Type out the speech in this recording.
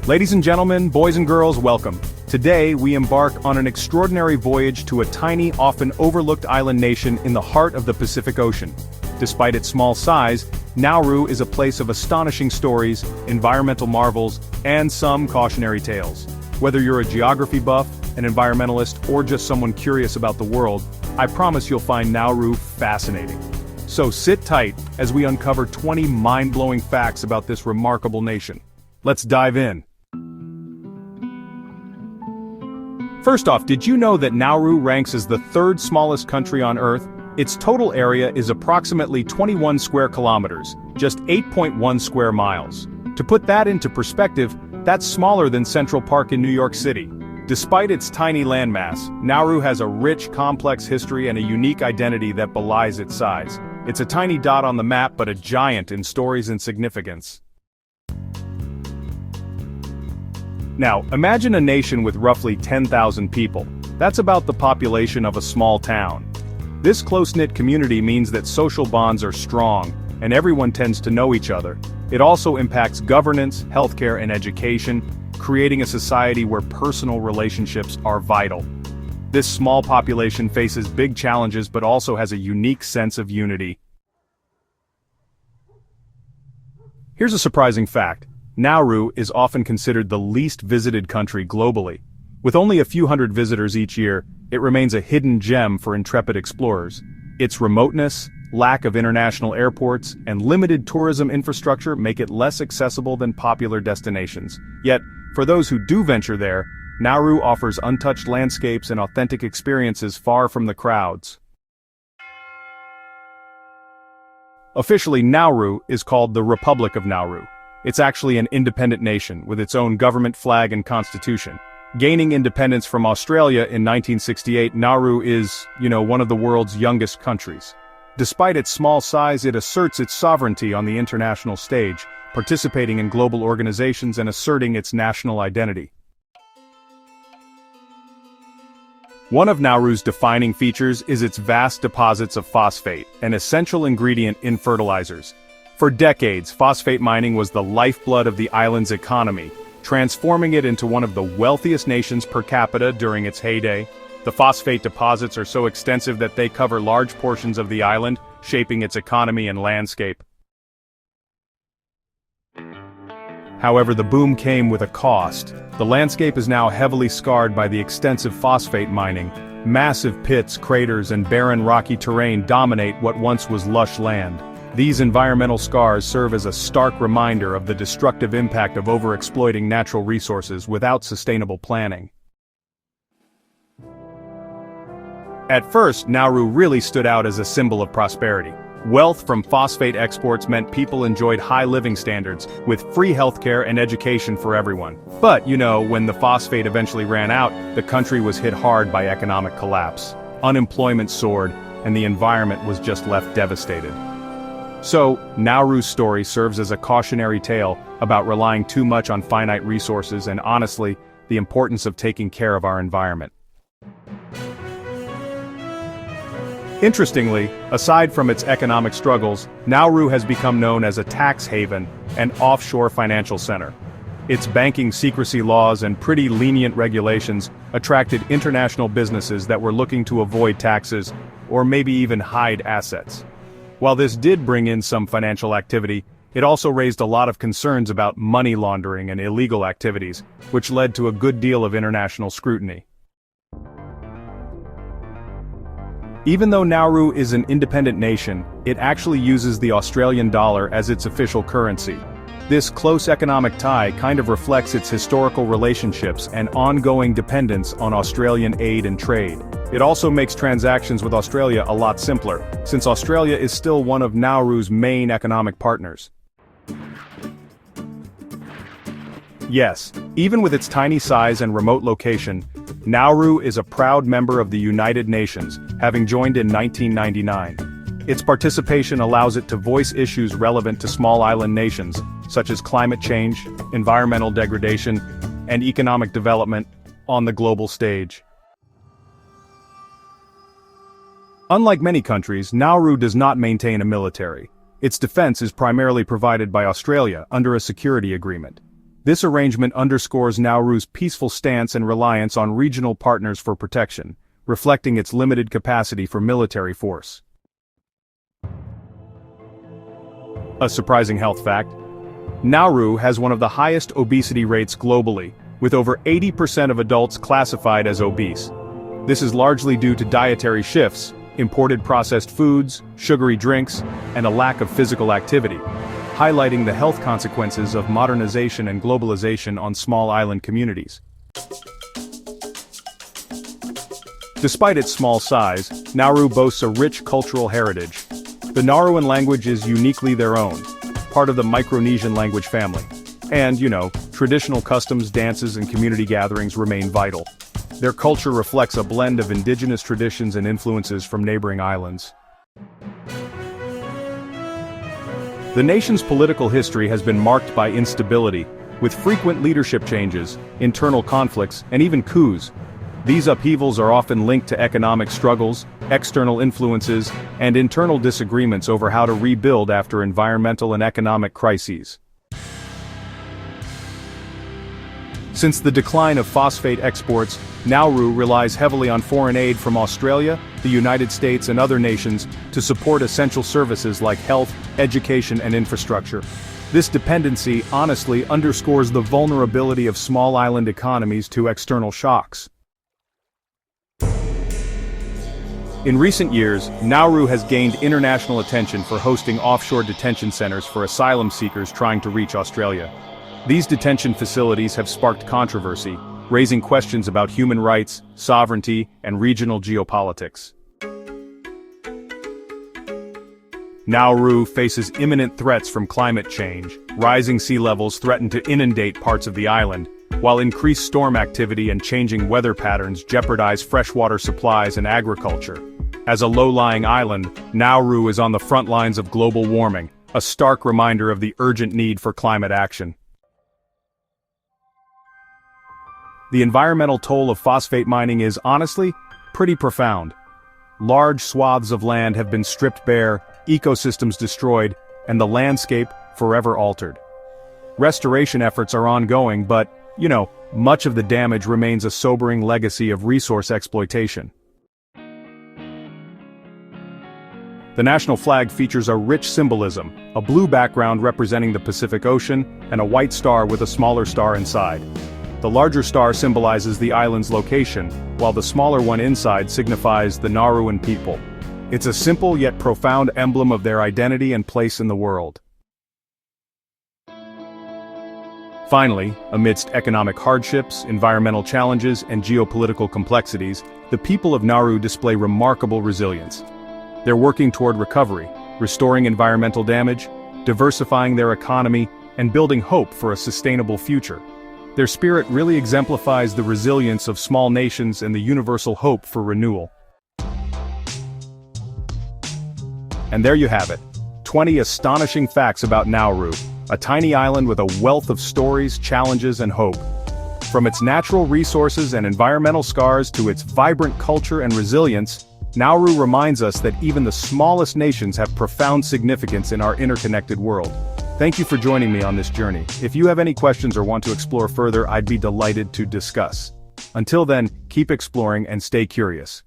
Ladies and gentlemen, boys and girls, welcome. Today, we embark on an extraordinary voyage to a tiny, often overlooked island nation in the heart of the Pacific Ocean. Despite its small size, Nauru is a place of astonishing stories, environmental marvels, and some cautionary tales. Whether you're a geography buff, an environmentalist, or just someone curious about the world, I promise you'll find Nauru fascinating. So sit tight as we uncover 20 mind-blowing facts about this remarkable nation. Let's dive in. First off, did you know that Nauru ranks as the third smallest country on Earth? Its total area is approximately 21 square kilometers, just 8.1 square miles. To put that into perspective, that's smaller than Central Park in New York City. Despite its tiny landmass, Nauru has a rich, complex history and a unique identity that belies its size. It's a tiny dot on the map, but a giant in stories and significance. Now, imagine a nation with roughly 10,000 people. That's about the population of a small town. This close-knit community means that social bonds are strong, and everyone tends to know each other. It also impacts governance, healthcare, and education, creating a society where personal relationships are vital. This small population faces big challenges but also has a unique sense of unity. Here's a surprising fact. Nauru is often considered the least visited country globally. With only a few hundred visitors each year, it remains a hidden gem for intrepid explorers. Its remoteness, lack of international airports, and limited tourism infrastructure make it less accessible than popular destinations. Yet, for those who do venture there, Nauru offers untouched landscapes and authentic experiences far from the crowds. Officially, Nauru is called the Republic of Nauru. It's actually an independent nation with its own government flag and constitution. Gaining independence from Australia in 1968, Nauru is, one of the world's youngest countries. Despite its small size, it asserts its sovereignty on the international stage, participating in global organizations and asserting its national identity. One of Nauru's defining features is its vast deposits of phosphate, an essential ingredient in fertilizers. For decades, phosphate mining was the lifeblood of the island's economy, transforming it into one of the wealthiest nations per capita during its heyday. The phosphate deposits are so extensive that they cover large portions of the island, shaping its economy and landscape. However, the boom came with a cost. The landscape is now heavily scarred by the extensive phosphate mining. Massive pits, craters, and barren rocky terrain dominate what once was lush land. These environmental scars serve as a stark reminder of the destructive impact of overexploiting natural resources without sustainable planning. At first, Nauru really stood out as a symbol of prosperity. Wealth from phosphate exports meant people enjoyed high living standards, with free healthcare and education for everyone. But, when the phosphate eventually ran out, the country was hit hard by economic collapse. Unemployment soared, and the environment was just left devastated. So, Nauru's story serves as a cautionary tale about relying too much on finite resources and, honestly, the importance of taking care of our environment. Interestingly, aside from its economic struggles, Nauru has become known as a tax haven and offshore financial center. Its banking secrecy laws and pretty lenient regulations attracted international businesses that were looking to avoid taxes or maybe even hide assets. While this did bring in some financial activity, it also raised a lot of concerns about money laundering and illegal activities, which led to a good deal of international scrutiny. Even though Nauru is an independent nation, it actually uses the Australian dollar as its official currency. This close economic tie kind of reflects its historical relationships and ongoing dependence on Australian aid and trade. It also makes transactions with Australia a lot simpler, since Australia is still one of Nauru's main economic partners. Yes, even with its tiny size and remote location, Nauru is a proud member of the United Nations, having joined in 1999. Its participation allows it to voice issues relevant to small island nations, such as climate change, environmental degradation, and economic development, on the global stage. Unlike many countries, Nauru does not maintain a military. Its defense is primarily provided by Australia under a security agreement. This arrangement underscores Nauru's peaceful stance and reliance on regional partners for protection, reflecting its limited capacity for military force. A surprising health fact: Nauru has one of the highest obesity rates globally, with over 80% of adults classified as obese. This is largely due to dietary shifts, imported processed foods, sugary drinks, and a lack of physical activity, highlighting the health consequences of modernization and globalization on small island communities. Despite its small size, Nauru boasts a rich cultural heritage. The Nauruan language is uniquely their own, part of the Micronesian language family. And, traditional customs, dances, and community gatherings remain vital. Their culture reflects a blend of indigenous traditions and influences from neighboring islands. The nation's political history has been marked by instability, with frequent leadership changes, internal conflicts, and even coups. These upheavals are often linked to economic struggles, external influences, and internal disagreements over how to rebuild after environmental and economic crises. Since the decline of phosphate exports, Nauru relies heavily on foreign aid from Australia, the United States, and other nations to support essential services like health, education, and infrastructure. This dependency honestly underscores the vulnerability of small island economies to external shocks. In recent years, Nauru has gained international attention for hosting offshore detention centers for asylum seekers trying to reach Australia. These detention facilities have sparked controversy, raising questions about human rights, sovereignty, and regional geopolitics. Nauru faces imminent threats from climate change. Rising sea levels threaten to inundate parts of the island, while increased storm activity and changing weather patterns jeopardize freshwater supplies and agriculture. As a low-lying island, Nauru is on the front lines of global warming, a stark reminder of the urgent need for climate action. The environmental toll of phosphate mining is, honestly, pretty profound. Large swaths of land have been stripped bare, ecosystems destroyed, and the landscape forever altered. Restoration efforts are ongoing, but, much of the damage remains a sobering legacy of resource exploitation. The national flag features a rich symbolism, a blue background representing the Pacific Ocean, and a white star with a smaller star inside. The larger star symbolizes the island's location, while the smaller one inside signifies the Nauruan people. It's a simple yet profound emblem of their identity and place in the world. Finally, amidst economic hardships, environmental challenges, and geopolitical complexities, the people of Nauru display remarkable resilience. They're working toward recovery, restoring environmental damage, diversifying their economy, and building hope for a sustainable future. Their spirit really exemplifies the resilience of small nations and the universal hope for renewal. And there you have it, 20 astonishing facts about Nauru, a tiny island with a wealth of stories, challenges, and hope. From its natural resources and environmental scars to its vibrant culture and resilience, Nauru reminds us that even the smallest nations have profound significance in our interconnected world. Thank you for joining me on this journey. If you have any questions or want to explore further, I'd be delighted to discuss. Until then, keep exploring and stay curious.